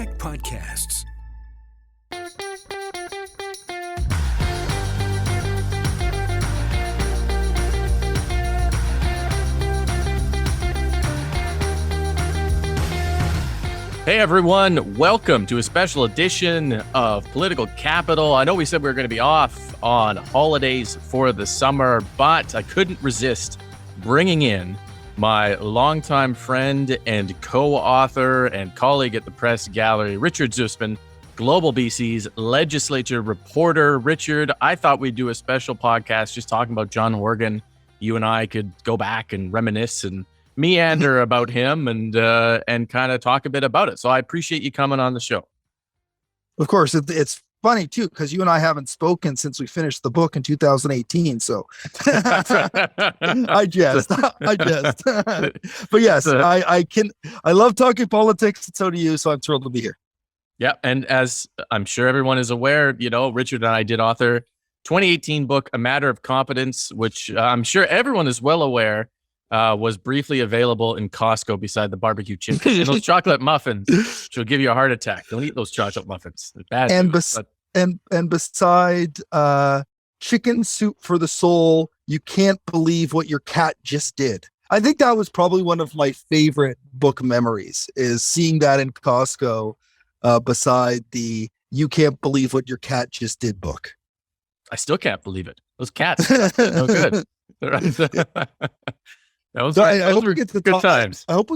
Check Podcasts. Hey everyone, welcome to a special edition of Political Capital. I know we said we were going to be off on holidays for the summer, but I couldn't resist bringing in my longtime friend and co-author and colleague at the Press Gallery, Richard Zussman, Global BC's legislature reporter. Richard, I thought we'd do a special podcast just talking about John Horgan. You and I could go back and reminisce and meander about him and kind of talk a bit about it. So I appreciate you coming on the show. Of course, it's funny too, because you and I haven't spoken since we finished the book in 2018. So I jest. But yes, I love talking politics, and so do you. So I'm thrilled to be here. Yeah. And as I'm sure everyone is aware, Richard and I did author 2018 book, A Matter of Competence, which I'm sure everyone is well aware was briefly available in Costco beside the barbecue chicken. And those chocolate muffins, she'll give you a heart attack. Don't eat those chocolate muffins. They're bad. And beside chicken soup for the soul, you can't believe what your cat just did. I think that was probably one of my favorite book memories, is seeing that in Costco beside the "You Can't Believe What Your Cat Just Did" book. I still can't believe it. Those cats, no good. I hope we get to good times. I hope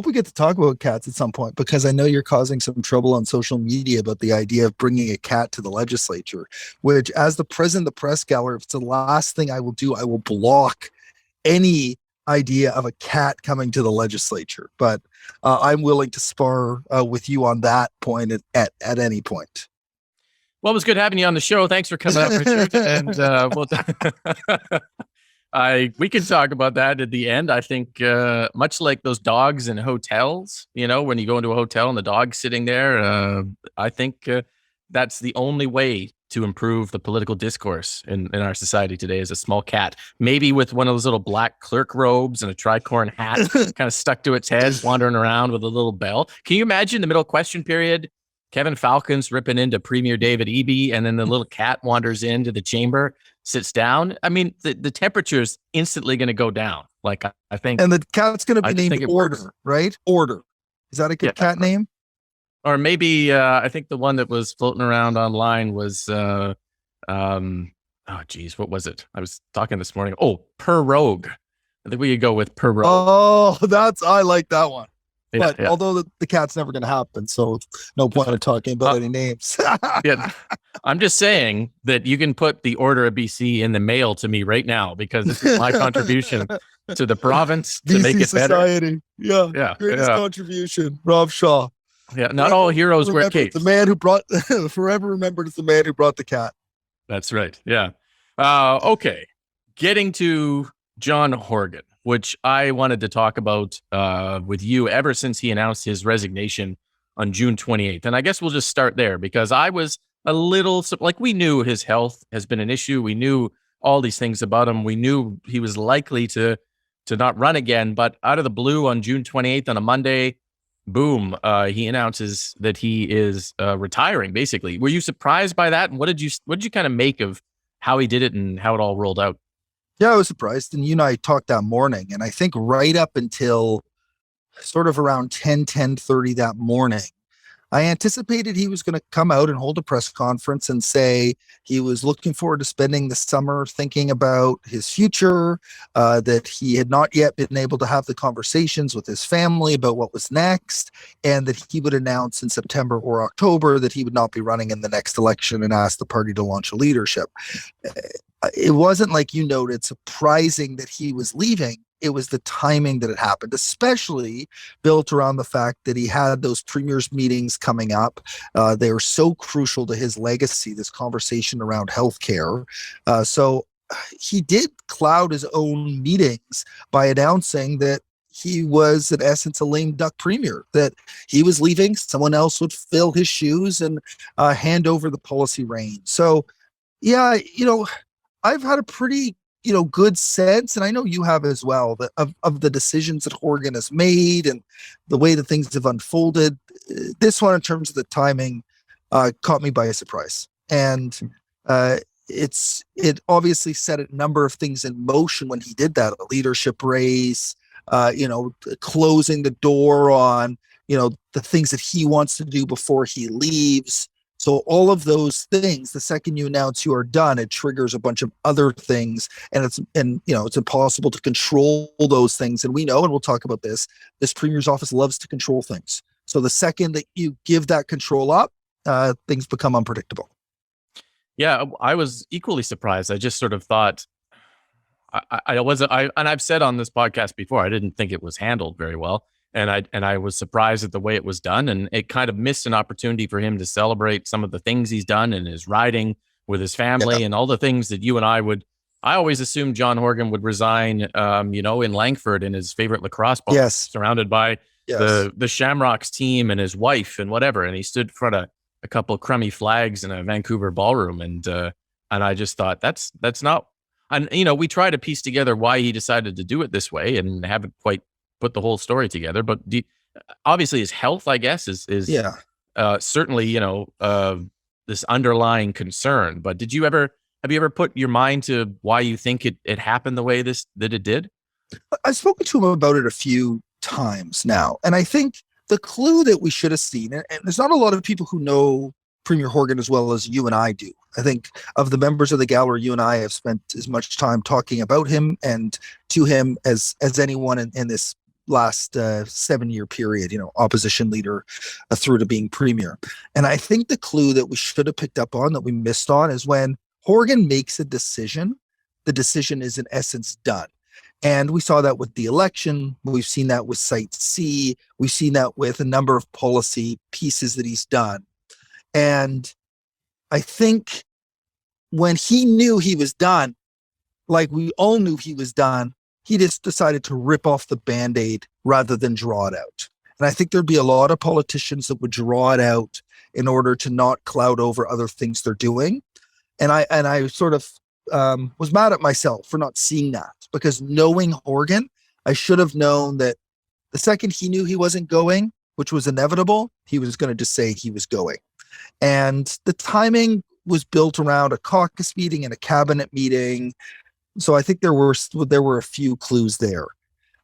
we get to talk about cats at some point, because I know you're causing some trouble on social media about the idea of bringing a cat to the legislature, which, as the president of the Press Gallery, if it's the last thing I will do, I will block any idea of a cat coming to the legislature. But I'm willing to spar with you on that point at any point. Well, it was good having you on the show. Thanks for coming out, Richard. And we can talk about that at the end. I think much like those dogs in hotels, when you go into a hotel and the dog's sitting there, I think that's the only way to improve the political discourse in our society today, is a small cat, maybe with one of those little black clerk robes and a tricorn hat kind of stuck to its head, wandering around with a little bell. Can you imagine the middle question period? Kevin Falcon's ripping into Premier David Eby, and then the little cat wanders into the chamber, sits down. I mean, the temperature is instantly going to go down. Like, I think. And the cat's going to be named Order, right? Order. Is that a good cat name? Or maybe, I think the one that was floating around online was, what was it? I was talking this morning. Oh, Per Rogue. I think we could go with Per Rogue. Oh, I like that one. But although the cat's never going to happen, so no point in talking about any names. Yeah, I'm just saying that you can put the Order of BC in the mail to me right now, because this is my contribution to the province to BC make it Society. better. Yeah. Greatest contribution, Rob Shaw. Yeah, not all heroes wear capes. The man who brought, forever remembered as the man who brought the cat. That's right. Yeah. Okay. Getting to John Horgan, which I wanted to talk about with you ever since he announced his resignation on June 28th. And I guess we'll just start there, because I was a little, we knew his health has been an issue. We knew all these things about him. We knew he was likely to not run again. But out of the blue on June 28th, on a Monday, boom, he announces that he is retiring, basically. Were you surprised by that? And what did you kind of make of how he did it and how it all rolled out? Yeah, I was surprised. And you and I talked that morning. And I think right up until sort of around 10:30 that morning, I anticipated he was going to come out and hold a press conference and say he was looking forward to spending the summer thinking about his future, that he had not yet been able to have the conversations with his family about what was next, and that he would announce in September or October that he would not be running in the next election and ask the party to launch a leadership. It wasn't, like you noted, surprising that he was leaving. It was the timing that it happened, especially built around the fact that he had those premiers meetings coming up. They were so crucial to his legacy, this conversation around healthcare. So he did cloud his own meetings by announcing that he was, in essence, a lame duck premier, that he was leaving. Someone else would fill his shoes and hand over the policy reins. So, yeah, I've had a pretty good sense, and I know you have as well, of the decisions that Horgan has made and the way that things have unfolded. this one, in terms of the timing, caught me by surprise. And it obviously set a number of things in motion when he did that. A leadership race, closing the door on, the things that he wants to do before he leaves. So all of those things, the second you announce you are done, it triggers a bunch of other things, and it's impossible to control those things. And we know, and we'll talk about this premier's office loves to control things. So the second that you give that control up, things become unpredictable. Yeah, I was equally surprised. I just sort of thought, and I've said on this podcast before, I didn't think it was handled very well. And I was surprised at the way it was done, and it kind of missed an opportunity for him to celebrate some of the things he's done in his riding with his family and all the things that you and I would. I always assumed John Horgan would resign, in Langford in his favorite lacrosse ball, surrounded by the Shamrocks team and his wife and whatever. And he stood in front of a couple of crummy flags in a Vancouver ballroom, and I just thought that's not. And we try to piece together why he decided to do it this way, and haven't quite put the whole story together. But obviously his health, I guess, is certainly this underlying concern. But have you ever put your mind to why you think it happened the way that it did? I've spoken to him about it a few times now, and I think the clue that we should have seen, and there's not a lot of people who know Premier Horgan as well as you and I do. I think of the members of the gallery, you and I have spent as much time talking about him and to him as anyone in this last 7-year period, opposition leader through to being premier. And I think the clue that we should have picked up on, that we missed on, is when Horgan makes a decision, the decision is in essence done. And we saw that with the election. We've seen that with Site C. We've seen that with a number of policy pieces that he's done. And I think when he knew he was done, like we all knew he was done, he just decided to rip off the Band-Aid rather than draw it out. And I think there'd be a lot of politicians that would draw it out in order to not cloud over other things they're doing. And I sort of was mad at myself for not seeing that, because knowing Horgan, I should have known that the second he knew he wasn't going, which was inevitable, he was going to just say he was going. And the timing was built around a caucus meeting and a cabinet meeting. So I think there were a few clues there.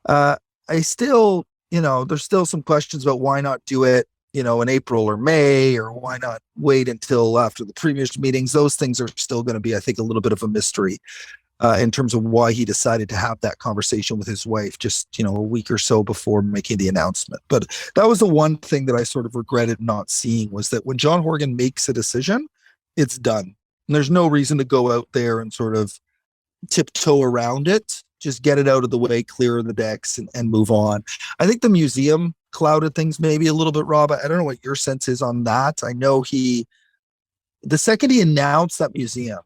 I still, there's still some questions about why not do it, in April or May, or why not wait until after the premier's meetings. Those things are still going to be, I think, a little bit of a mystery in terms of why he decided to have that conversation with his wife just, a week or so before making the announcement. But that was the one thing that I sort of regretted not seeing, was that when John Horgan makes a decision, it's done. And there's no reason to go out there and sort of tiptoe around it. Just get it out of the way, clear the decks, and move on. I think the museum clouded things maybe a little bit, Rob. I don't know what your sense is on that. I know the second he announced that museum,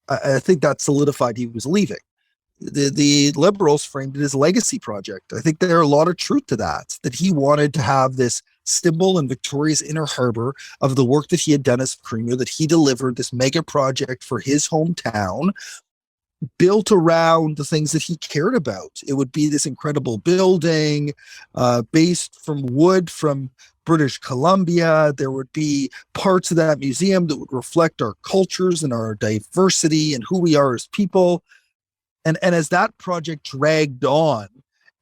I think that solidified he was leaving. The Liberals framed it as legacy project. I think there are a lot of truth to that he wanted to have this symbol in Victoria's Inner Harbor of the work that he had done as premier, that he delivered this mega project for his hometown, built around the things that he cared about. It would be this incredible building based from wood from British Columbia. There would be parts of that museum that would reflect our cultures and our diversity and who we are as people. And as that project dragged on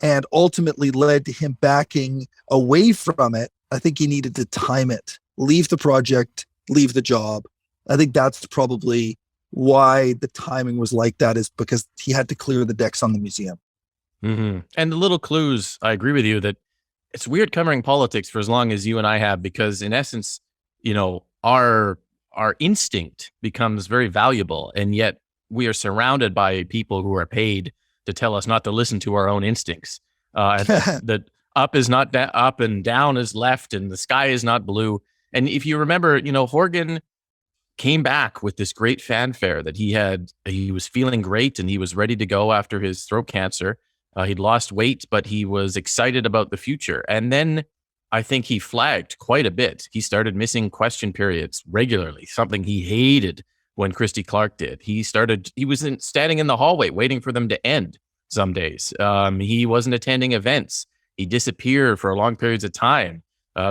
and ultimately led to him backing away from it, I think he needed to time it, leave the project, leave the job. I think that's probably why the timing was like that, is because he had to clear the decks on the museum. Mm-hmm. And the little clues, I agree with you that it's weird covering politics for as long as you and I have, because in essence, our instinct becomes very valuable, and yet we are surrounded by people who are paid to tell us not to listen to our own instincts. That up is not up and down is left, and the sky is not blue. And if you remember, Horgan came back with this great fanfare that he was feeling great and he was ready to go after his throat cancer. He'd lost weight, but he was excited about the future. And then I think he flagged quite a bit. He started missing question periods regularly, something he hated when Christy Clark did. He was standing in the hallway waiting for them to end some days. He wasn't attending events. He disappeared for long periods of time.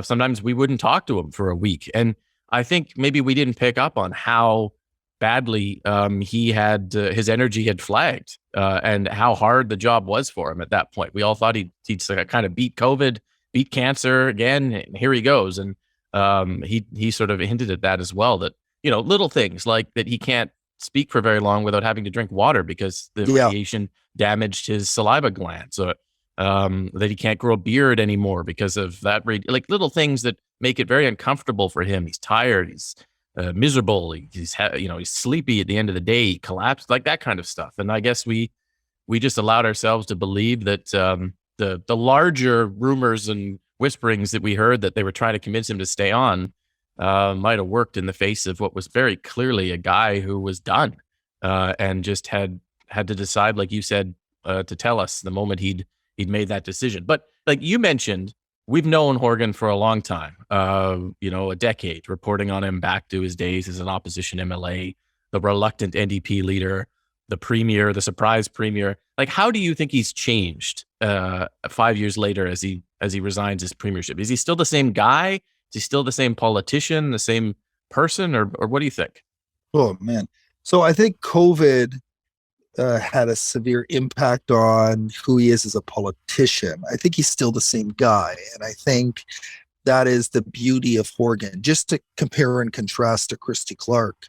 Sometimes we wouldn't talk to him for a week. And I think maybe we didn't pick up on how badly he had his energy had flagged and how hard the job was for him at that point. We all thought he'd kind of beat COVID, beat cancer again, and here he goes. And he sort of hinted at that as well, that, little things like that he can't speak for very long without having to drink water because the radiation damaged his saliva glands, or that he can't grow a beard anymore because of that. Like little things that make it very uncomfortable for him. He's tired. He's miserable. He's sleepy at the end of the day. He collapsed, like that kind of stuff. And I guess we just allowed ourselves to believe that the larger rumors and whisperings that we heard that they were trying to convince him to stay on might have worked in the face of what was very clearly a guy who was done and just had to decide, like you said, to tell us the moment he'd made that decision. But like you mentioned, we've known Horgan for a long time, a decade, reporting on him back to his days as an opposition MLA, the reluctant NDP leader, the premier, the surprise premier. Like, how do you think he's changed 5 years later as he resigns his premiership? Is he still the same guy? Is he still the same politician, the same person, or what do you think? Oh, man. So I think COVID had a severe impact on who he is as a politician. I think he's still the same guy. And I think that is the beauty of Horgan. Just to compare and contrast to Christy Clark,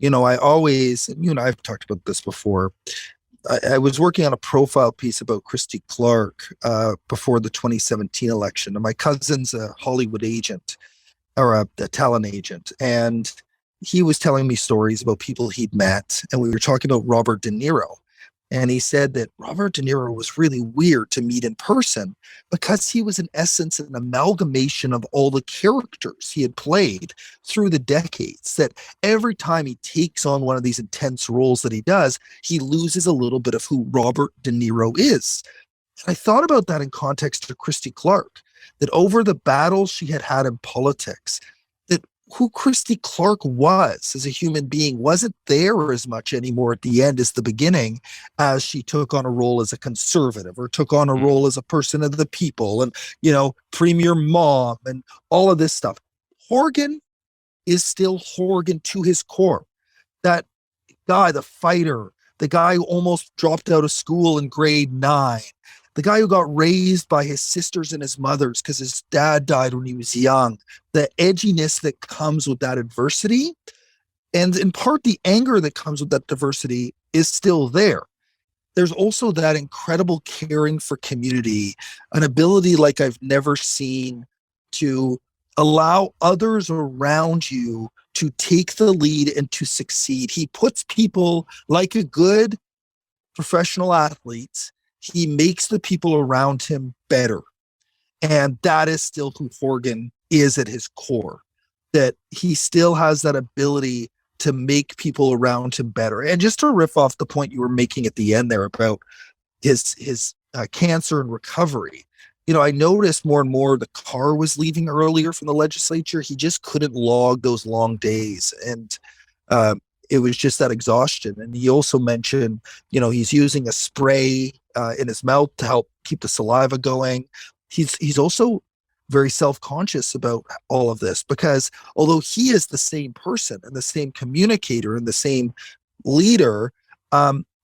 I always, and you and I have talked about this before, I was working on a profile piece about Christy Clark before the 2017 election. And my cousin's a Hollywood agent, or a talent agent. And he was telling me stories about people he'd met, and we were talking about Robert De Niro. And he said that Robert De Niro was really weird to meet in person because he was in essence an amalgamation of all the characters he had played through the decades, that every time he takes on one of these intense roles that he does, he loses a little bit of who Robert De Niro is. And I thought about that in context to Christy Clark, that over the battles she had had in politics, who Christy Clark was as a human being wasn't there as much anymore at the end as the beginning, as she took on a role as a conservative or took on a role as a person of the people and, premier mom and all of this stuff. Horgan is still Horgan to his core. That guy, the fighter, the guy who almost dropped out of school in grade 9, the guy who got raised by his sisters and his mothers because his dad died when he was young, the edginess that comes with that adversity, and in part the anger that comes with that diversity is still there. There's also that incredible caring for community, an ability like I've never seen to allow others around you to take the lead and to succeed. He puts people like a good professional athlete. He makes the people around him better. And that is still who Horgan is at his core, that he still has that ability to make people around him better. And just to riff off the point you were making at the end there about his cancer and recovery, I noticed more and more the car was leaving earlier from the legislature. He just couldn't log those long days. And it was just that exhaustion. And he also mentioned, he's using a spray in his mouth to help keep the saliva going. He's also very self-conscious about all of this, because although he is the same person and the same communicator and the same leader,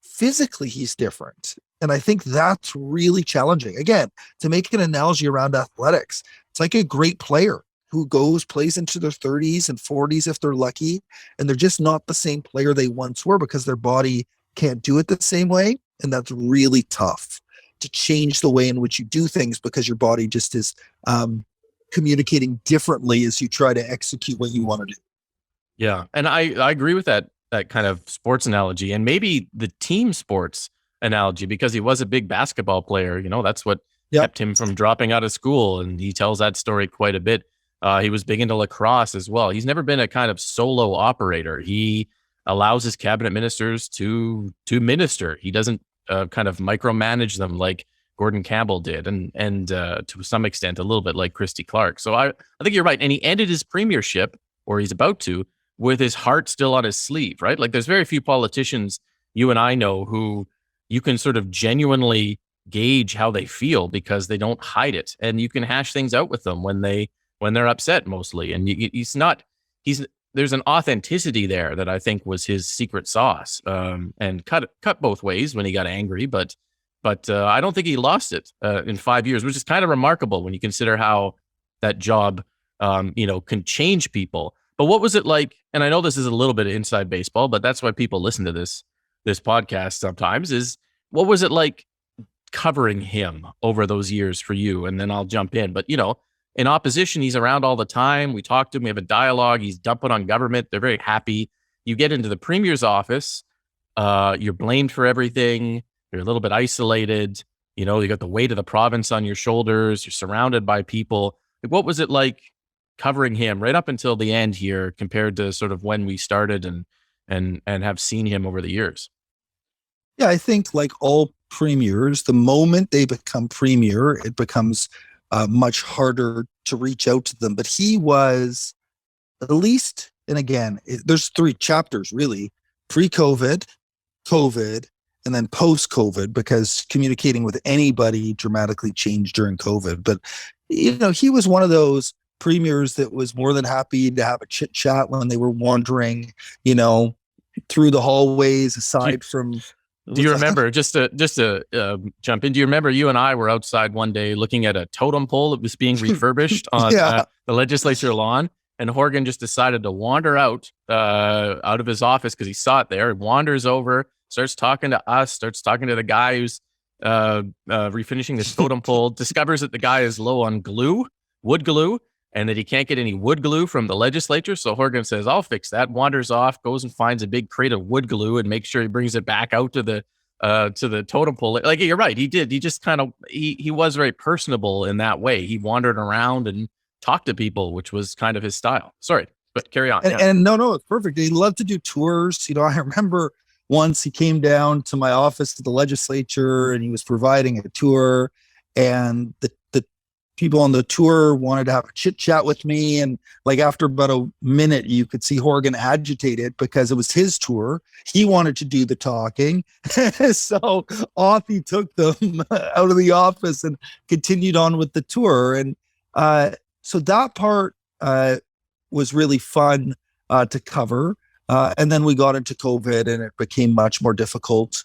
physically he's different. And I think that's really challenging. Again, to make an analogy around athletics, it's like a great player who plays into their 30s and 40s if they're lucky, and they're just not the same player they once were because their body can't do it the same way. And that's really tough to change the way in which you do things because your body just is communicating differently as you try to execute what you want to do. Yeah. And I agree with that kind of sports analogy, and maybe the team sports analogy, because he was a big basketball player. That's what kept him from dropping out of school. And he tells that story quite a bit. He was big into lacrosse as well. He's never been a kind of solo operator. He allows his cabinet ministers to minister. He doesn't kind of micromanage them like Gordon Campbell did, and to some extent a little bit like Christy Clark. So I think you're right. And he ended his premiership, or he's about to, with his heart still on his sleeve, right? Like there's very few politicians you and I know who you can sort of genuinely gauge how they feel because they don't hide it, and you can hash things out with them when they're upset mostly. And he's there's an authenticity there that I think was his secret sauce, and cut both ways when he got angry, but I don't think he lost it in 5 years, which is kind of remarkable when you consider how that job can change people. But what was it like? And I know this is a little bit of inside baseball, but that's why people listen to this podcast sometimes. Is what was it like covering him over those years for you? And then I'll jump in. But in opposition, he's around all the time. We talk to him. We have a dialogue. He's dumping on government. They're very happy. You get into the premier's office. You're blamed for everything. You're a little bit isolated. You got the weight of the province on your shoulders. You're surrounded by people. Like, what was it like covering him right up until the end here compared to sort of when we started and have seen him over the years? Yeah, I think like all premiers, the moment they become premier, it becomes much harder to reach out to them. But he was at least, and again, there's 3 chapters really: pre-COVID, COVID, and then post-COVID, because communicating with anybody dramatically changed during COVID. But he was one of those premiers that was more than happy to have a chit chat when they were wandering, through the hallways. Aside from, do you remember, just to jump in, do you remember you and I were outside one day looking at a totem pole that was being refurbished on the legislature lawn, and Horgan just decided to wander out of his office because he saw it there. He wanders over, starts talking to us, starts talking to the guy who's refinishing this totem pole, discovers that the guy is low on wood glue, and that he can't get any wood glue from the legislature. So Horgan says, I'll fix that, wanders off, goes and finds a big crate of wood glue and makes sure he brings it back out to the totem pole. Like, you're right, he did. He just kind of, he was very personable in that way. He wandered around and talked to people, which was kind of his style. Sorry, but carry on. And no, it's perfect. He loved to do tours. I remember once he came down to my office at the legislature and he was providing a tour, and the people on the tour wanted to have a chit chat with me. And like after about a minute, you could see Horgan agitated because it was his tour. He wanted to do the talking. So off he took them out of the office and continued on with the tour. And so that part was really fun to cover. And then we got into COVID and it became much more difficult.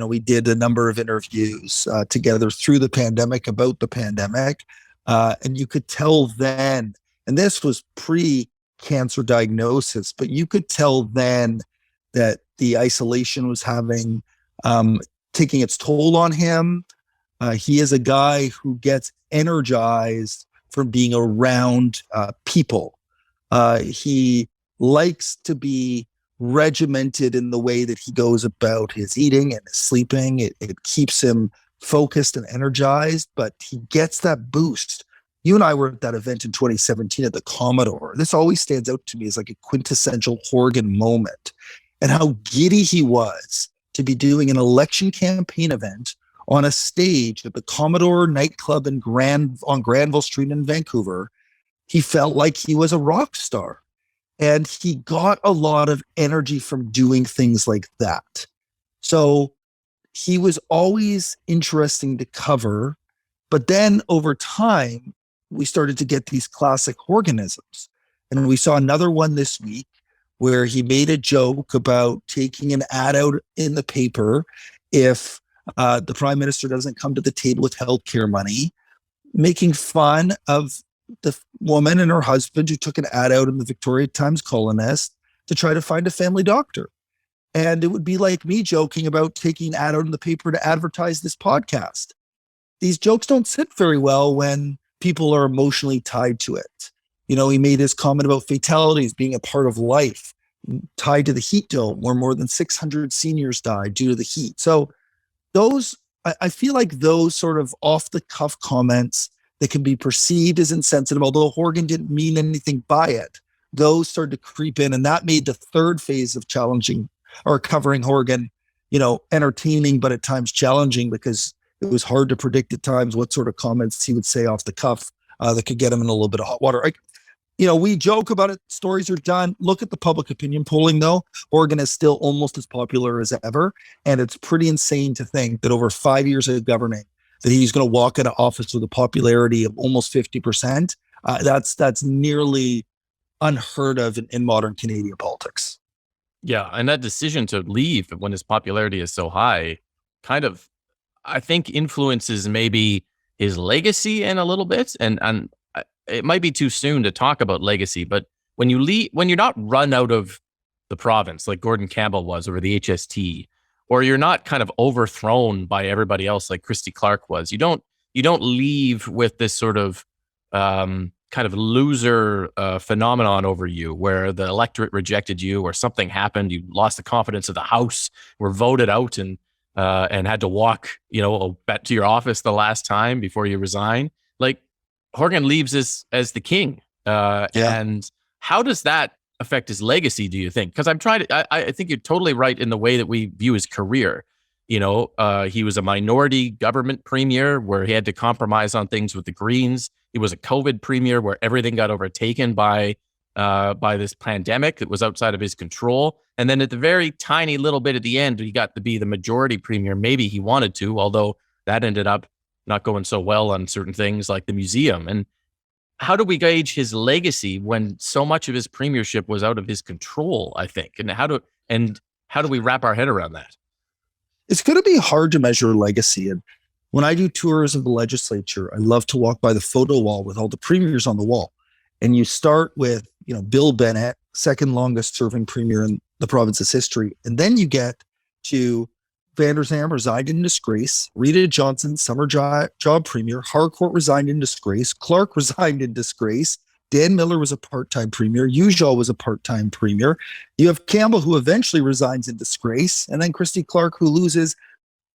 We did a number of interviews together through the pandemic, about the pandemic. And you could tell then, and this was pre-cancer diagnosis, but you could tell then that the isolation was taking its toll on him. He is a guy who gets energized from being around people. He likes to be regimented in the way that he goes about his eating and his sleeping. It keeps him focused and energized, but he gets that boost. You and I were at that event in 2017 at the Commodore. This always stands out to me as like a quintessential Horgan moment, and how giddy he was to be doing an election campaign event on a stage at the Commodore nightclub on Granville Street in Vancouver. He felt like he was a rock star. And he got a lot of energy from doing things like that. So he was always interesting to cover. But then over time, we started to get these classic Horganisms. And we saw another one this week where he made a joke about taking an ad out in the paper if the prime minister doesn't come to the table with healthcare money, making fun of the woman and her husband who took an ad out in the Victoria Times Colonist to try to find a family doctor. And it would be like me joking about taking an ad out in the paper to advertise this podcast. These jokes don't sit very well when people are emotionally tied to it. He made his comment about fatalities being a part of life, tied to the heat dome, where more than 600 seniors died due to the heat. So I feel like those sort of off the cuff comments that can be perceived as insensitive, although Horgan didn't mean anything by it, those started to creep in. And that made the third phase of challenging or covering Horgan, entertaining, but at times challenging, because it was hard to predict at times what sort of comments he would say off the cuff that could get him in a little bit of hot water. we joke about it. Stories are done. Look at the public opinion polling, though. Horgan is still almost as popular as ever. And it's pretty insane to think that over 5 years of governing, that he's going to walk into office with a popularity of almost 50%. That's nearly unheard of in modern Canadian politics. Yeah, and that decision to leave when his popularity is so high kind of, I think, influences maybe his legacy in a little bit. And it might be too soon to talk about legacy, but when you leave, when you're not run out of the province like Gordon Campbell was over the HST, or you're not kind of overthrown by everybody else like Christy Clark was, you don't leave with this sort of kind of loser phenomenon over you, where the electorate rejected you, or something happened, you lost the confidence of the House, were voted out, and had to walk, back to your office the last time before you resign. Like, Horgan leaves as the king, and how does that affect his legacy, do you think? Because I think you're totally right in the way that we view his career. He was a minority government premier where he had to compromise on things with the Greens. He was a COVID premier where everything got overtaken by this pandemic that was outside of his control. And then at the very tiny little bit at the end, he got to be the majority premier. Maybe he wanted to, although that ended up not going so well on certain things like the museum. And how do we gauge his legacy when so much of his premiership was out of his control, I think? And how do we wrap our head around that? It's going to be hard to measure legacy. And when I do tours of the legislature, I love to walk by the photo wall with all the premiers on the wall. And you start with, Bill Bennett, second longest serving premier in the province's history. And then you get to Van der Zalm resigned in disgrace, Rita Johnson, summer job premier, Harcourt resigned in disgrace, Clark resigned in disgrace, Dan Miller was a part-time premier, Ujjal was a part-time premier. You have Campbell, who eventually resigns in disgrace, and then Christy Clark, who loses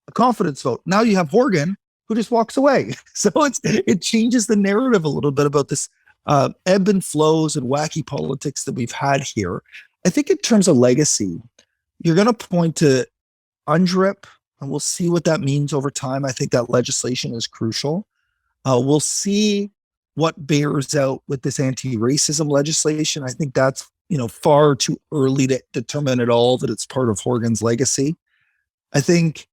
a confidence vote. Now you have Horgan, who just walks away. So it changes the narrative a little bit about this ebb and flows and wacky politics that we've had here. I think in terms of legacy, you're going to point to UNDRIP, and we'll see what that means over time. I think that legislation is crucial. We'll see what bears out with this anti-racism legislation. I think that's far too early to determine at all that it's part of Horgan's legacy. I think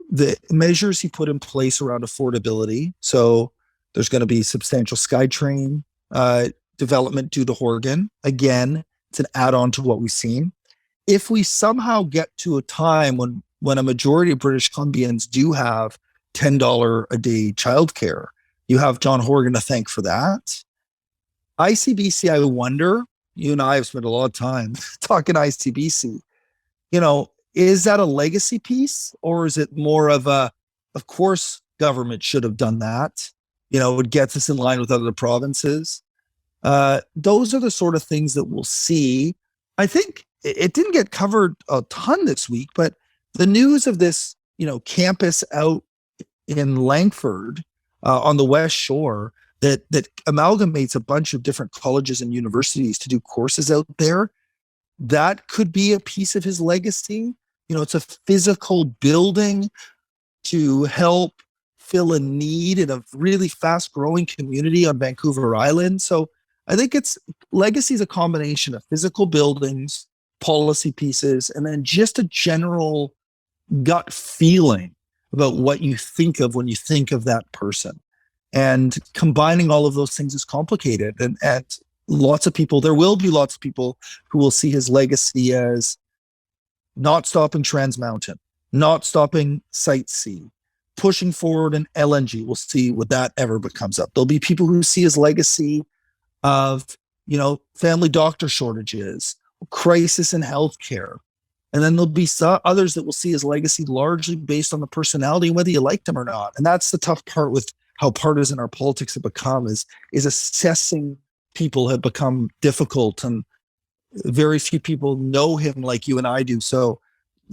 the measures he put in place around affordability. So there's going to be substantial SkyTrain development due to Horgan. Again, it's an add-on to what we've seen. If we somehow get to a time when a majority of British Columbians do have $10 a day childcare, you have John Horgan to thank for that. ICBC, I wonder, you and I have spent a lot of time talking ICBC, is that a legacy piece, or is it more of course, government should have done that? It gets us in line with other provinces. Those are the sort of things that we'll see. I think it didn't get covered a ton this week, but the news of this, campus out in Langford on the West Shore that amalgamates a bunch of different colleges and universities to do courses out there, that could be a piece of his legacy. It's a physical building to help fill a need in a really fast-growing community on Vancouver Island. So I think legacy is a combination of physical buildings, policy pieces, and then just a general gut feeling about what you think of when you think of that person. And combining all of those things is complicated. And there will be lots of people who will see his legacy as not stopping Trans Mountain, not stopping Site C, pushing forward an LNG. We'll see what that ever becomes up. There'll be people who see his legacy of, family doctor shortages, crisis in healthcare. And then there'll be others that will see his legacy largely based on the personality and whether you liked him or not. And that's the tough part with how partisan our politics have become, is assessing people have become difficult, and very few people know him like you and I do. So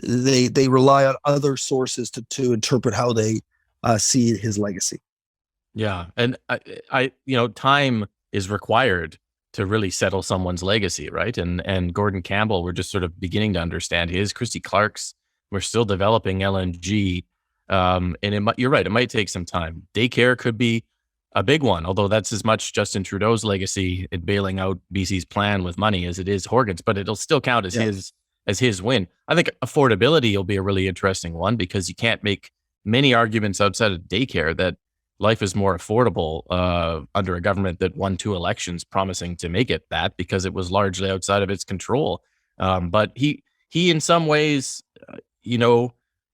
they rely on other sources to interpret how they see his legacy. Yeah. And I time is required to really settle someone's legacy, right? And Gordon Campbell, we're just sort of beginning to understand his. Christy Clark's, we're still developing LNG. And you're right, it might take some time. Daycare could be a big one, although that's as much Justin Trudeau's legacy in bailing out BC's plan with money as it is Horgan's, but it'll still count as his win. I think affordability will be a really interesting one because you can't make many arguments outside of daycare that life is more affordable under a government that won 2 elections promising to make it that, because it was largely outside of its control. But he in some ways,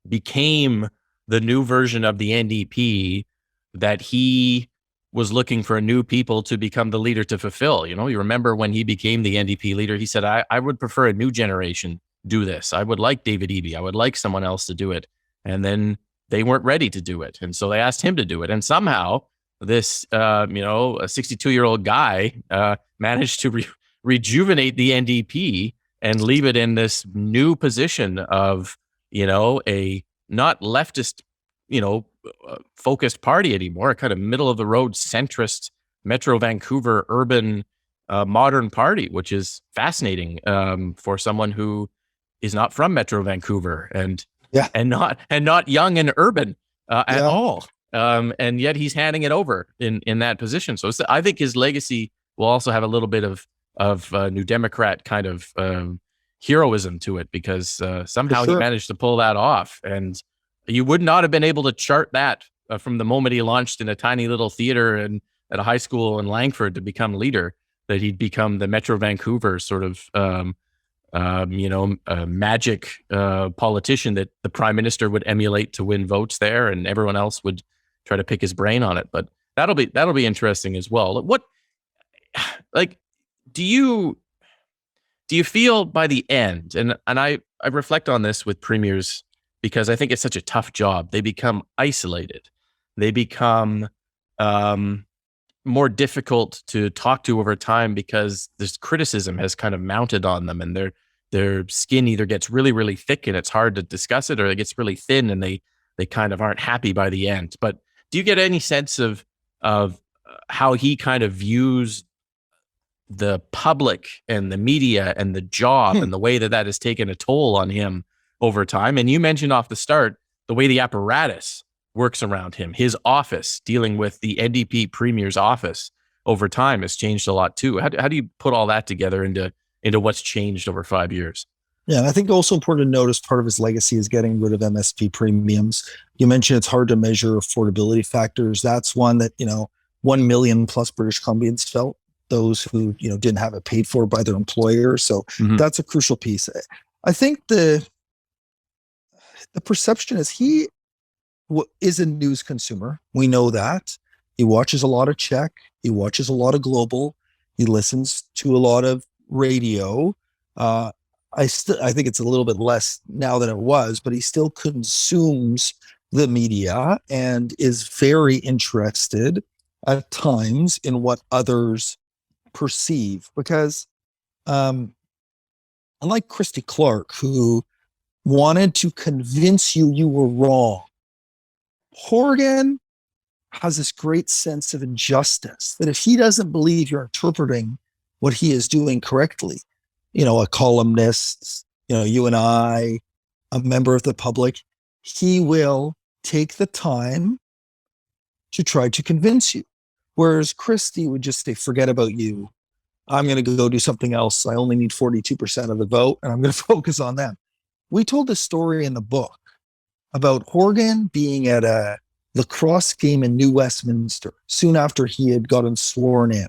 became the new version of the NDP that he was looking for new people to become the leader to fulfill. You remember when he became the NDP leader, he said, I would prefer a new generation do this. I would like David Eby. I would like someone else to do it. And then they weren't ready to do it. And so they asked him to do it. And somehow this, a 62-year-old guy managed to rejuvenate the NDP and leave it in this new position of, a not leftist, focused party anymore, a kind of middle of the road centrist Metro Vancouver urban modern party, which is fascinating for someone who is not from Metro Vancouver and not young and urban at all. And yet he's handing it over in that position. So I think his legacy will also have a little bit of New Democrat kind of heroism to it, because somehow he managed to pull that off. And you would not have been able to chart that from the moment he launched in a tiny little theater and at a high school in Langford to become leader, that he'd become the Metro Vancouver sort of, magic politician that the prime minister would emulate to win votes there, and everyone else would try to pick his brain on it. But that'll be interesting as well. What, like, do you feel by the end, and I reflect on this with premiers because I think it's such a tough job. They become isolated. They become more difficult to talk to over time because this criticism has kind of mounted on them, and their skin either gets really, really thick and it's hard to discuss it, or it gets really thin and they kind of aren't happy by the end. But do you get any sense of how he kind of views the public and the media and the job and the way that has taken a toll on him over time? And you mentioned off the start the way the apparatus works around him. His office, dealing with the NDP premier's office over time, has changed a lot too. How do you put all that together into what's changed over 5 years? Yeah, and I think also important to notice part of his legacy is getting rid of MSP premiums. You mentioned it's hard to measure affordability factors. That's one that, 1 million plus British Columbians felt, those who, didn't have it paid for by their employer. So that's a crucial piece. I think the perception is he is a news consumer. We know that. He watches a lot of Czech. He watches a lot of Global. He listens to a lot of radio. I think it's a little bit less now than it was, but he still consumes the media and is very interested at times in what others perceive. Because unlike Christy Clark, who wanted to convince you were wrong, Horgan has this great sense of injustice that if he doesn't believe you're interpreting what he is doing correctly, a columnist, you and I, a member of the public, he will take the time to try to convince you. Whereas Christie would just say, forget about you. I'm going to go do something else. I only need 42% of the vote, and I'm going to focus on them. We told a story in the book about Horgan being at a lacrosse game in New Westminster soon after he had gotten sworn in.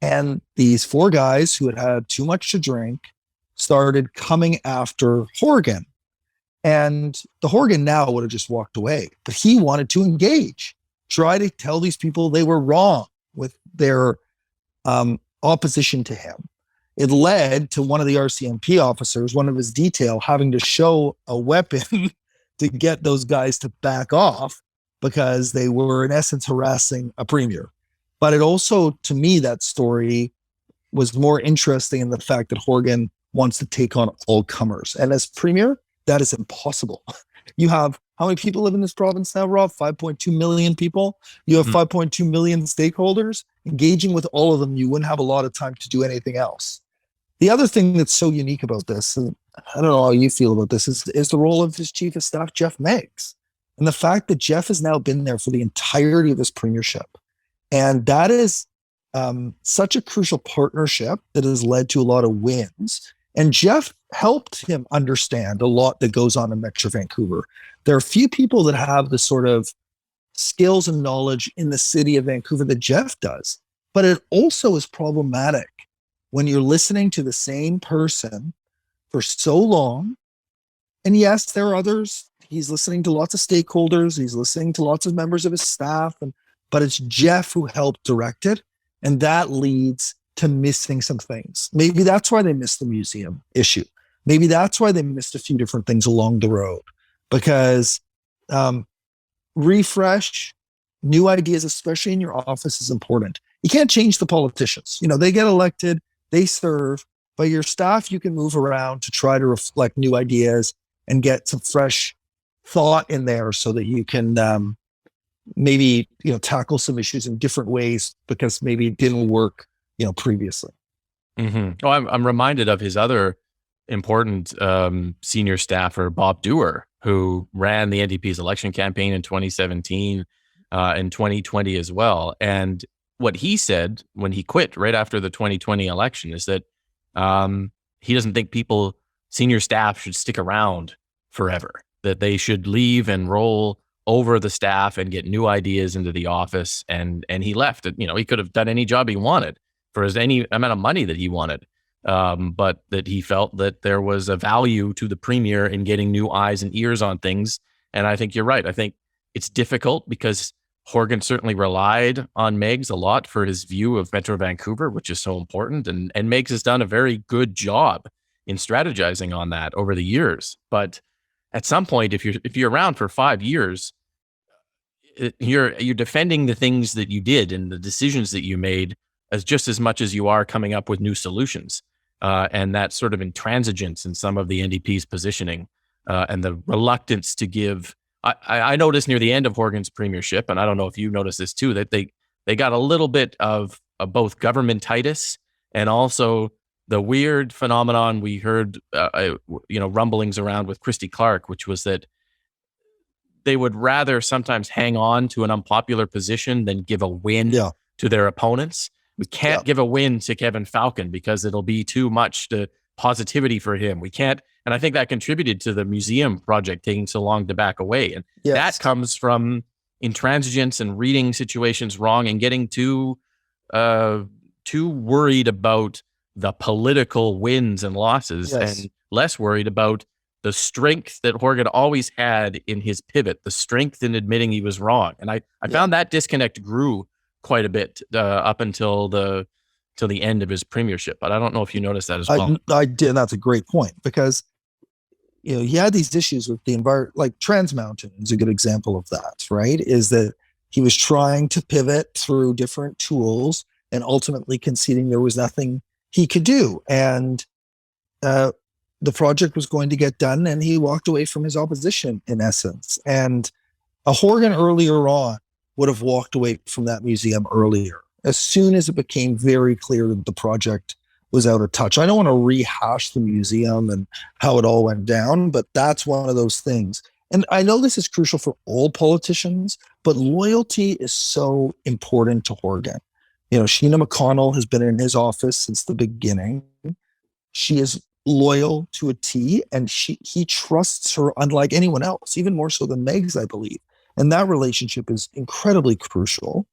And these 4 guys who had had too much to drink started coming after Horgan. And the Horgan now would have just walked away, but he wanted to engage, try to tell these people they were wrong with their opposition to him. It led to one of the RCMP officers, one of his detail, having to show a weapon to get those guys to back off because they were in essence harassing a premier. But it also, to me, that story was more interesting in the fact that Horgan wants to take on all comers. And as premier, that is impossible. You have, how many people live in this province now, Rob? 5.2 million people. You have 5.2 million stakeholders. Engaging with all of them, you wouldn't have a lot of time to do anything else. The other thing that's so unique about this, and I don't know how you feel about this, is the role of his chief of staff, Jeff Meigs. And the fact that Jeff has now been there for the entirety of his premiership. And that is such a crucial partnership that has led to a lot of wins. And Jeff helped him understand a lot that goes on in Metro Vancouver. There are few people that have the sort of skills and knowledge in the city of Vancouver that Jeff does. But it also is problematic when you're listening to the same person for so long. And yes, there are others. He's listening to lots of stakeholders. He's listening to lots of members of his staff. But it's Jeff who helped direct it. And that leads to missing some things. Maybe that's why they missed the museum issue. Maybe that's why they missed a few different things along the road. Because refresh, new ideas, especially in your office, is important. You can't change the politicians. They get elected, they serve, but your staff, you can move around to try to reflect new ideas and get some fresh thought in there so that you can maybe, tackle some issues in different ways because maybe it didn't work, previously. Mm-hmm. Oh, I'm reminded of his other important senior staffer, Bob Dewar, who ran the NDP's election campaign in 2017 and 2020 as well. And what he said when he quit right after the 2020 election is that he doesn't think senior staff should stick around forever, that they should leave and roll over the staff and get new ideas into the office. And he left. He could have done any job he wanted for any amount of money that he wanted. But that he felt that there was a value to the premier in getting new eyes and ears on things. And I think you're right. I think it's difficult because Horgan certainly relied on Meigs a lot for his view of Metro Vancouver, which is so important. And Meigs has done a very good job in strategizing on that over the years. But at some point, if you're around for 5 years, you're defending the things that you did and the decisions that you made as just as much as you are coming up with new solutions. And that sort of intransigence in some of the NDP's positioning and the reluctance to give. I noticed near the end of Horgan's premiership, and I don't know if you noticed this too, that they got a little bit of both governmentitis and also the weird phenomenon we heard, rumblings around with Christy Clark, which was that they would rather sometimes hang on to an unpopular position than give a win to their opponents. We can't give a win to Kevin Falcon because it'll be too much positivity for him. We can't. And I think that contributed to the museum project taking so long to back away. And that comes from intransigence and reading situations wrong and getting too worried about the political wins and losses and less worried about the strength that Horgan always had in his pivot, the strength in admitting he was wrong. And I found that disconnect grew quite a bit up until the end of his premiership. But I don't know if you noticed that as well. I did. And that's a great point because, he had these issues with the environment, like Trans Mountain is a good example of that, right? Is that he was trying to pivot through different tools and ultimately conceding there was nothing he could do. And the project was going to get done and he walked away from his opposition in essence. And a Horgan earlier on would have walked away from that museum earlier, as soon as it became very clear that the project was out of touch. I don't want to rehash the museum and how it all went down, but that's one of those things. And I know this is crucial for all politicians, but loyalty is so important to Horgan. Sheena McConnell has been in his office since the beginning. She is loyal to a T, and he trusts her unlike anyone else, even more so than Meigs, I believe. And that relationship is incredibly crucial.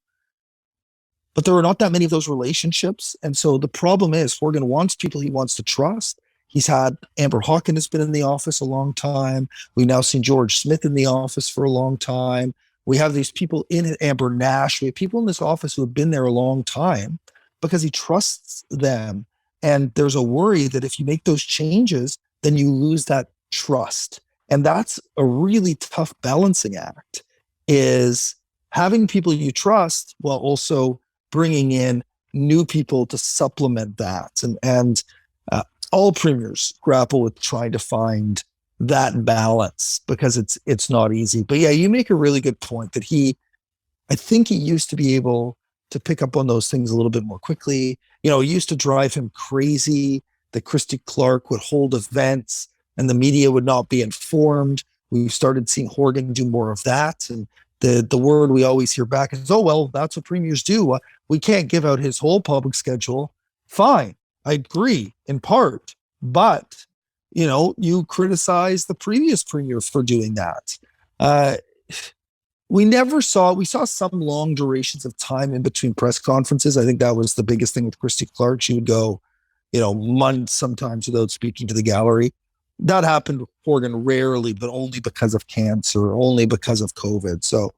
But there are not that many of those relationships. And so the problem is Horgan wants people he wants to trust. He's had Amber Hawken has been in the office a long time. We've now seen George Smith in the office for a long time. We have these people in Amber Nash. We have people in this office who have been there a long time because he trusts them. And there's a worry that if you make those changes, then you lose that trust. And that's a really tough balancing act, is having people you trust while also bringing in new people to supplement that. And all premiers grapple with trying to find that balance because it's not easy. But yeah, you make a really good point that I think he used to be able to pick up on those things a little bit more quickly. It used to drive him crazy that Christy Clark would hold events and the media would not be informed. We started seeing Horgan do more of that. And the word we always hear back is, oh, well, that's what premiers do. We can't give out his whole public schedule. Fine. I agree in part, but you criticize the previous premier for doing that. We saw some long durations of time in between press conferences. I think that was the biggest thing with Christy Clark. She would go, months sometimes without speaking to the gallery. That happened with Horgan rarely, but only because of cancer, only because of COVID. So,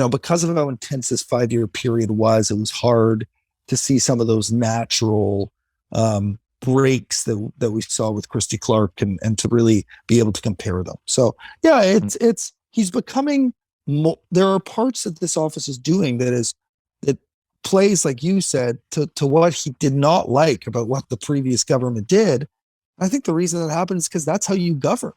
because of how intense this 5-year period was, it was hard to see some of those natural breaks that we saw with Christy Clark and to really be able to compare them. So, yeah, he's becoming there are parts that this office is doing that plays, like you said, to what he did not like about what the previous government did. I think the reason that happens is because that's how you govern.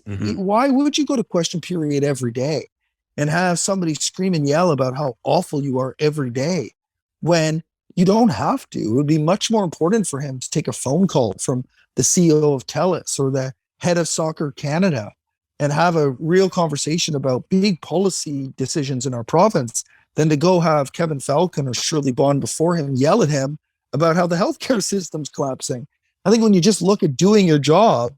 Why would you go to question period every day and have somebody scream and yell about how awful you are every day when you don't have to? It would be much more important for him to take a phone call from the CEO of TELUS or the head of Soccer Canada and have a real conversation about big policy decisions in our province than to go have Kevin Falcon or Shirley Bond before him yell at him about how the healthcare system's collapsing. I think when you just look at doing your job,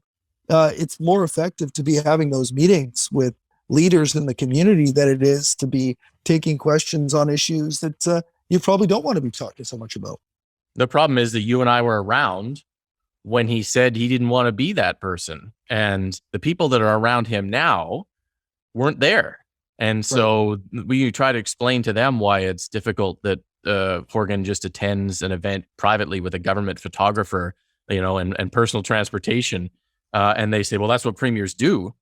it's more effective to be having those meetings with leaders in the community than it is to be taking questions on issues that you probably don't want to be talking so much about. The problem is that you and I were around when he said he didn't want to be that person. And the people that are around him now weren't there. And so we try to explain to them why it's difficult that Horgan just attends an event privately with a government photographer, and personal transportation. And they say, well, that's what premiers do,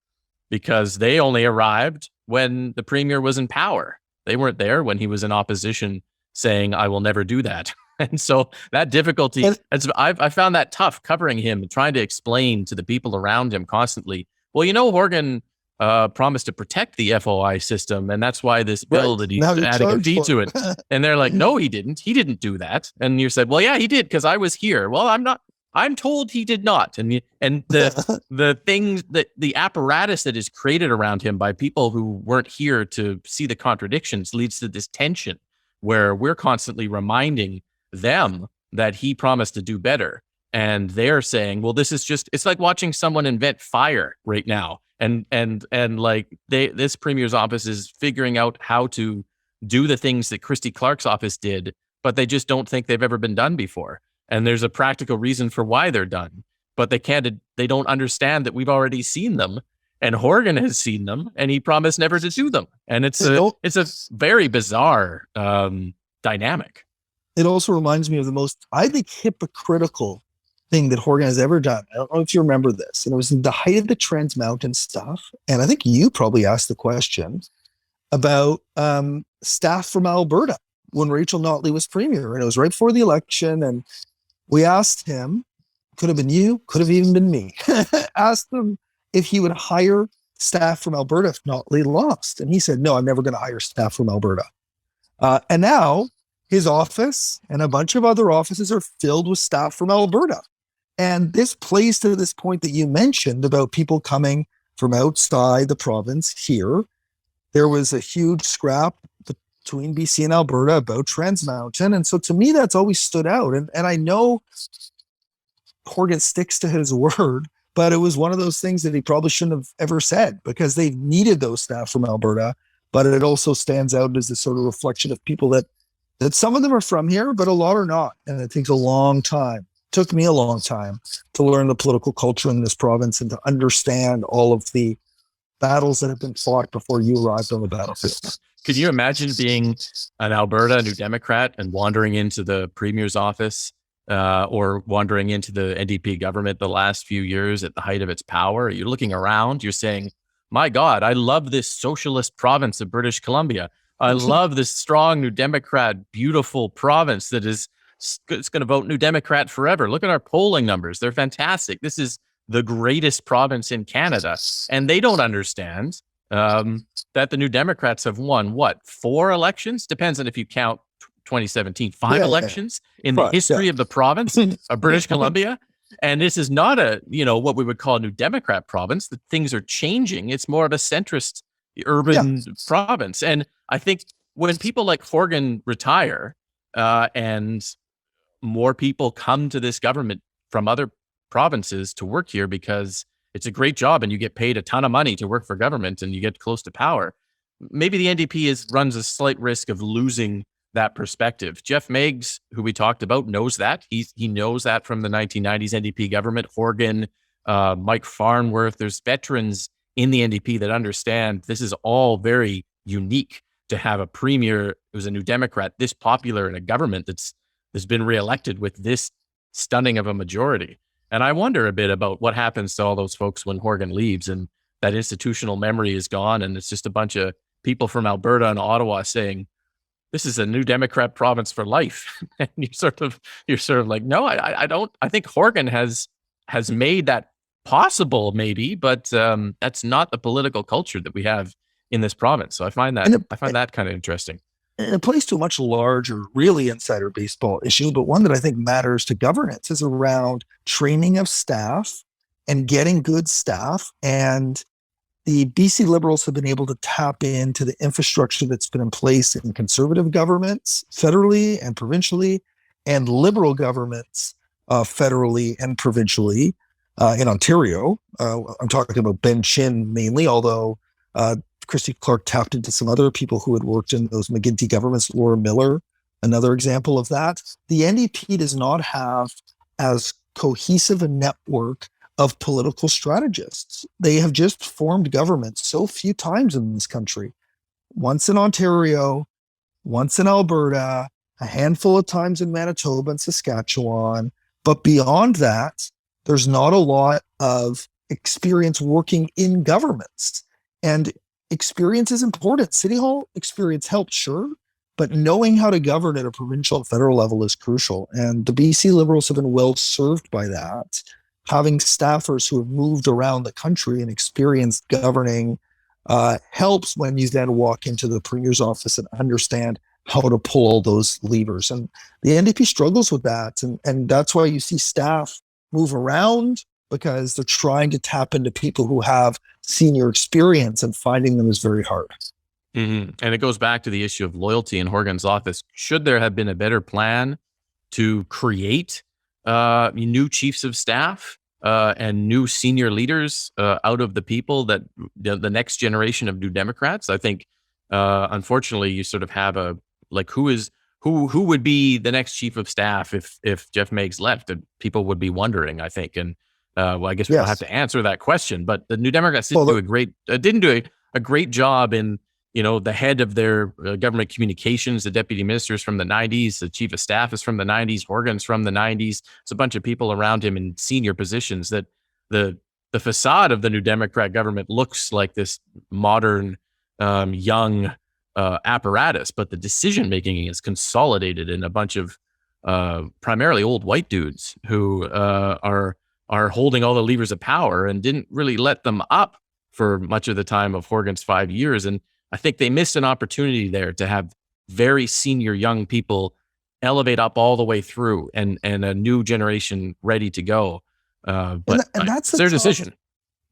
because they only arrived when the premier was in power. They weren't there when he was in opposition saying, I will never do that. And so that difficulty, I found that tough covering him and trying to explain to the people around him constantly, well, Horgan promised to protect the FOI system, and that's why this bill that he's adding a fee to it. And they're like, no, he didn't. He didn't do that. And you said, well, yeah, he did, because I was here. Well, I'm told he did not. And the things that the apparatus that is created around him by people who weren't here to see the contradictions leads to this tension where we're constantly reminding them that he promised to do better. And they're saying, well, it's like watching someone invent fire right now. And like this premier's office is figuring out how to do the things that Christy Clark's office did, but they just don't think they've ever been done before. And there's a practical reason for why they're done, but they don't understand that we've already seen them, and Horgan has seen them, and he promised never to do them. And it's a very bizarre dynamic. It also reminds me of the most, I think, hypocritical thing that Horgan has ever done. I don't know if you remember this. And it was in the height of the Trans Mountain stuff. And I think you probably asked the question about staff from Alberta when Rachel Notley was premier. And it was right before the election. And we asked him, could have been you, could have even been me, asked him if he would hire staff from Alberta if Notley lost. And he said, no, I'm never going to hire staff from Alberta. And now his office and a bunch of other offices are filled with staff from Alberta. And this plays to this point that you mentioned about people coming from outside the province here. There was a huge scrap between BC and Alberta about Trans Mountain. And so to me, that's always stood out. And I know Horgan sticks to his word, but it was one of those things that he probably shouldn't have ever said, because they needed those staff from Alberta. But it also stands out as this sort of reflection of people that some of them are from here, but a lot are not. And it takes a long time. Took me a long time to learn the political culture in this province and to understand all of the battles that have been fought before you arrived on the battlefield. Could you imagine being an Alberta New Democrat and wandering into the premier's office or wandering into the NDP government the last few years at the height of its power? You're looking around, you're saying, my God, I love this socialist province of British Columbia. I love this strong New Democrat, beautiful province that is it's going to vote New Democrat forever. Look at our polling numbers. They're fantastic. This is the greatest province in Canada. And they don't understand that the New Democrats have won, 4 elections? Depends on if you count 2017, 5 elections in the history of the province of British Columbia. And this is not a, what we would call a New Democrat province. That things are changing. It's more of a centrist urban province. And I think when people like Horgan retire, and more people come to this government from other provinces to work here because it's a great job and you get paid a ton of money to work for government and you get close to power, maybe the NDP runs a slight risk of losing that perspective. Jeff Meigs, who we talked about, knows that. He knows that from the 1990s NDP government. Horgan, Mike Farnworth, there's veterans in the NDP that understand this is all very unique to have a premier who's a New Democrat this popular in a government that's been reelected with this stunning of a majority. And I wonder a bit about what happens to all those folks when Horgan leaves and that institutional memory is gone and it's just a bunch of people from Alberta and Ottawa saying, this is a New Democrat province for life. And you're sort of like, no, I don't. I think Horgan has made that possible, maybe, but that's not the political culture that we have in this province. So I find that kind of interesting. And it plays to a much larger, really insider baseball issue, but one that I think matters to governance is around training of staff and getting good staff. And the BC Liberals have been able to tap into the infrastructure that's been in place in conservative governments, federally and provincially, and Liberal governments, federally and provincially, in Ontario. I'm talking about Ben Chin mainly, although Christy Clark tapped into some other people who had worked in those McGuinty governments. Laura Miller, another example of that. The NDP does not have as cohesive a network of political strategists. They have just formed governments so few times in this country. Once in Ontario, once in Alberta, a handful of times in Manitoba and Saskatchewan. But beyond that, there's not a lot of experience working in governments. And experience is important. City Hall experience helps, sure, but knowing how to govern at a provincial and federal level is crucial. And the BC Liberals have been well served by that. Having staffers who have moved around the country and experienced governing helps when you then walk into the Premier's office and understand how to pull all those levers. And the NDP struggles with that. And that's why you see staff move around, because they're trying to tap into people who have senior experience, and finding them is very hard. Mm-hmm. And it goes back to the issue of loyalty in Horgan's office. Should there have been a better plan to create new chiefs of staff and new senior leaders out of the people that the next generation of New Democrats? I think, unfortunately, you sort of have who would be the next chief of staff if Jeff Meigs left? And people would be wondering, I think. And well, I guess we don't have to answer that question. But the New Democrats didn't do a great job in, the head of their government communications, the deputy ministers from the 90s, the chief of staff is from the 90s, Horgan's from the 90s. It's a bunch of people around him in senior positions that the facade of the New Democrat government looks like this modern, young apparatus, but the decision-making is consolidated in a bunch of primarily old white dudes who are holding all the levers of power and didn't really let them up for much of the time of Horgan's 5 years. And I think they missed an opportunity there to have very senior young people elevate up all the way through and a new generation ready to go. But that's their decision.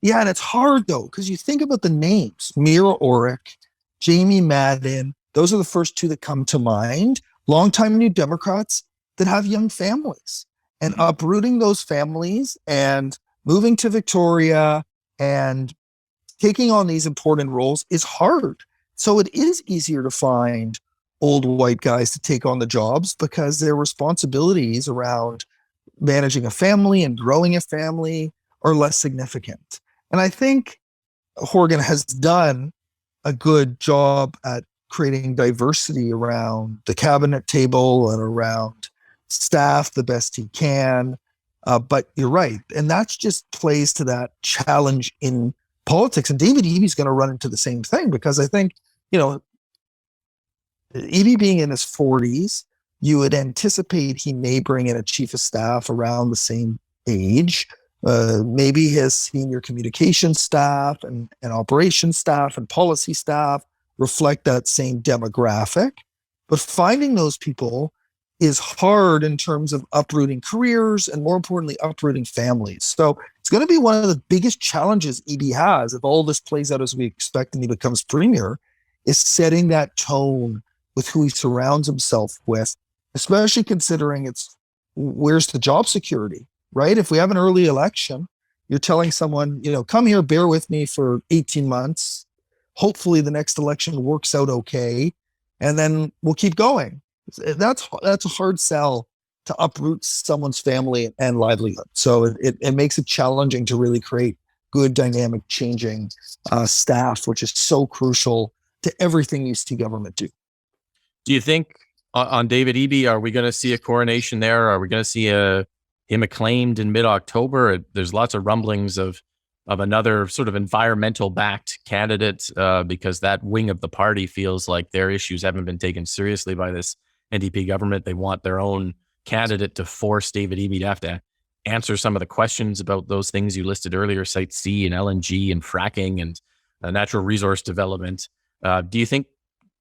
Yeah, and it's hard, though, because you think about the names, Mira Orrick, Jamie Madden, those are the first two that come to mind, longtime New Democrats that have young families. And uprooting those families and moving to Victoria and taking on these important roles is hard. So it is easier to find old white guys to take on the jobs because their responsibilities around managing a family and growing a family are less significant. And I think Horgan has done a good job at creating diversity around the cabinet table and around staff the best he can. But you're right. And that just plays to that challenge in politics. And David Eby's going to run into the same thing, because I think, Eby being in his 40s, you would anticipate he may bring in a chief of staff around the same age. Maybe his senior communication staff and operations staff and policy staff reflect that same demographic. But finding those people is hard in terms of uprooting careers and, more importantly, uprooting families. So it's going to be one of the biggest challenges EB has, if all this plays out as we expect and he becomes premier, is setting that tone with who he surrounds himself with, especially considering where's the job security, right? If we have an early election, you're telling someone, come here, bear with me for 18 months. Hopefully the next election works out okay, and then we'll keep going. That's a hard sell to uproot someone's family and livelihood. So it makes it challenging to really create good, dynamic, changing staff, which is so crucial to everything you see government do. Do you think on David Eby, are we going to see a coronation there? Are we going to see him acclaimed in mid-October? There's lots of rumblings of another sort of environmental-backed candidate because that wing of the party feels like their issues haven't been taken seriously by this NDP government. They want their own candidate to force David Eby to have to answer some of the questions about those things you listed earlier, Site C and LNG and fracking and natural resource development. Do you think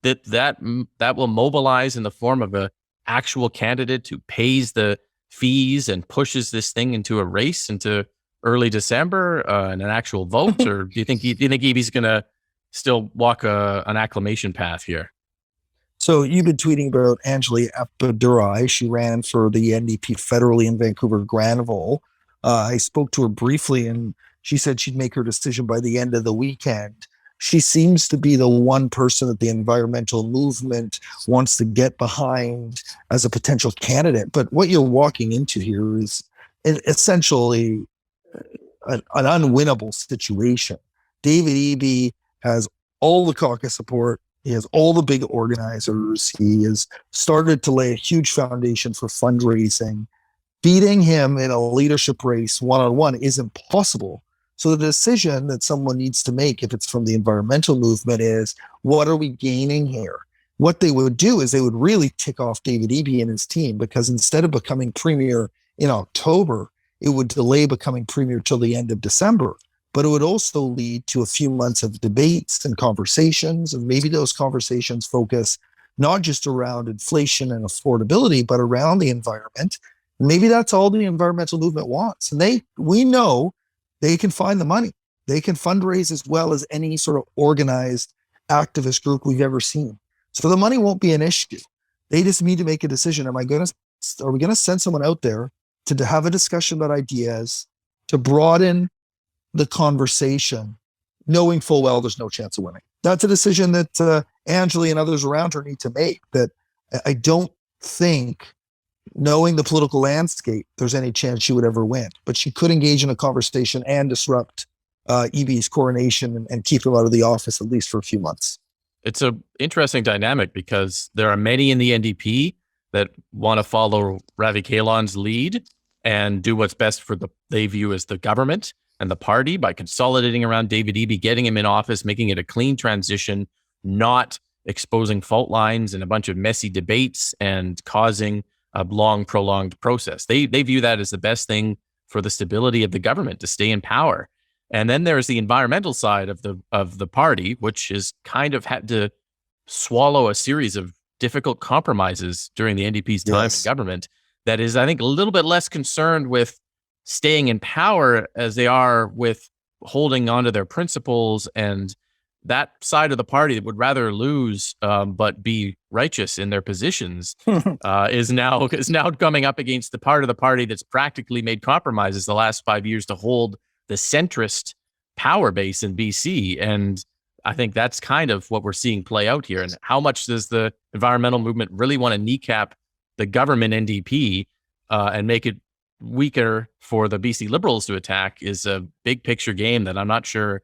that will mobilize in the form of a actual candidate who pays the fees and pushes this thing into a race into early December and an actual vote? Or do you think Eby's going to still walk an acclamation path here? So you've been tweeting about Anjali Appadurai. She ran for the NDP federally in Vancouver Granville. I spoke to her briefly, and she said she'd make her decision by the end of the weekend. She seems to be the one person that the environmental movement wants to get behind as a potential candidate. But what you're walking into here is essentially an unwinnable situation. David Eby has all the caucus support. He has all the big organizers. He has started to lay a huge foundation for fundraising. Beating him in a leadership race one-on-one is impossible. So the decision that someone needs to make, if it's from the environmental movement, is what are we gaining here? What they would do is they would really tick off David Eby and his team, because instead of becoming premier in October, it would delay becoming premier till the end of December. But it would also lead to a few months of debates and conversations, and maybe those conversations focus not just around inflation and affordability, but around the environment. Maybe that's all the environmental movement wants. And we know they can find the money. They can fundraise as well as any sort of organized activist group we've ever seen. So the money won't be an issue. They just need to make a decision. Are we going to send someone out there to have a discussion about ideas, to broaden the conversation, knowing full well there's no chance of winning? That's a decision that Anjali and others around her need to make. That I don't think, knowing the political landscape, there's any chance she would ever win. But she could engage in a conversation and disrupt Eby's coronation and keep him out of the office at least for a few months. It's an interesting dynamic because there are many in the NDP that want to follow Ravi Kahlon's lead and do what's best for they view as the government and the party by consolidating around David Eby, getting him in office, making it a clean transition, not exposing fault lines and a bunch of messy debates and causing a long, prolonged process. They view that as the best thing for the stability of the government to stay in power. And then there's the environmental side of the party, which has kind of had to swallow a series of difficult compromises during the NDP's time in government. That is, I think, a little bit less concerned with staying in power as they are with holding onto their principles, and that side of the party that would rather lose but be righteous in their positions is now coming up against the part of the party that's practically made compromises the last 5 years to hold the centrist power base in BC. And I think that's kind of what we're seeing play out here. And how much does the environmental movement really want to kneecap the government NDP and make it weaker for the BC Liberals to attack is a big picture game that I'm not sure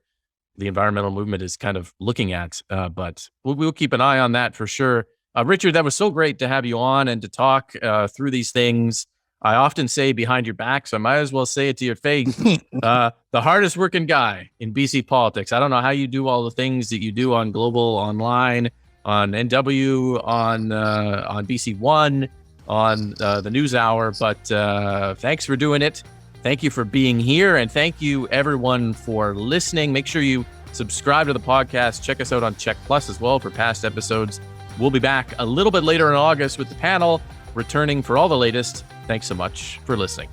the environmental movement is kind of looking at, but we'll keep an eye on that for sure. Richard, that was so great to have you on and to talk through these things. I often say behind your back, so I might as well say it to your face. The hardest working guy in BC politics. I don't know how you do all the things that you do on Global Online, on NW, on BC One, on the News Hour, but thanks for doing it. Thank you for being here, and thank you everyone for listening. Make sure you subscribe to the podcast. Check us out on Check Plus as well for past episodes. We'll be back a little bit later in August with the panel. returning for all the latest. Thanks so much for listening.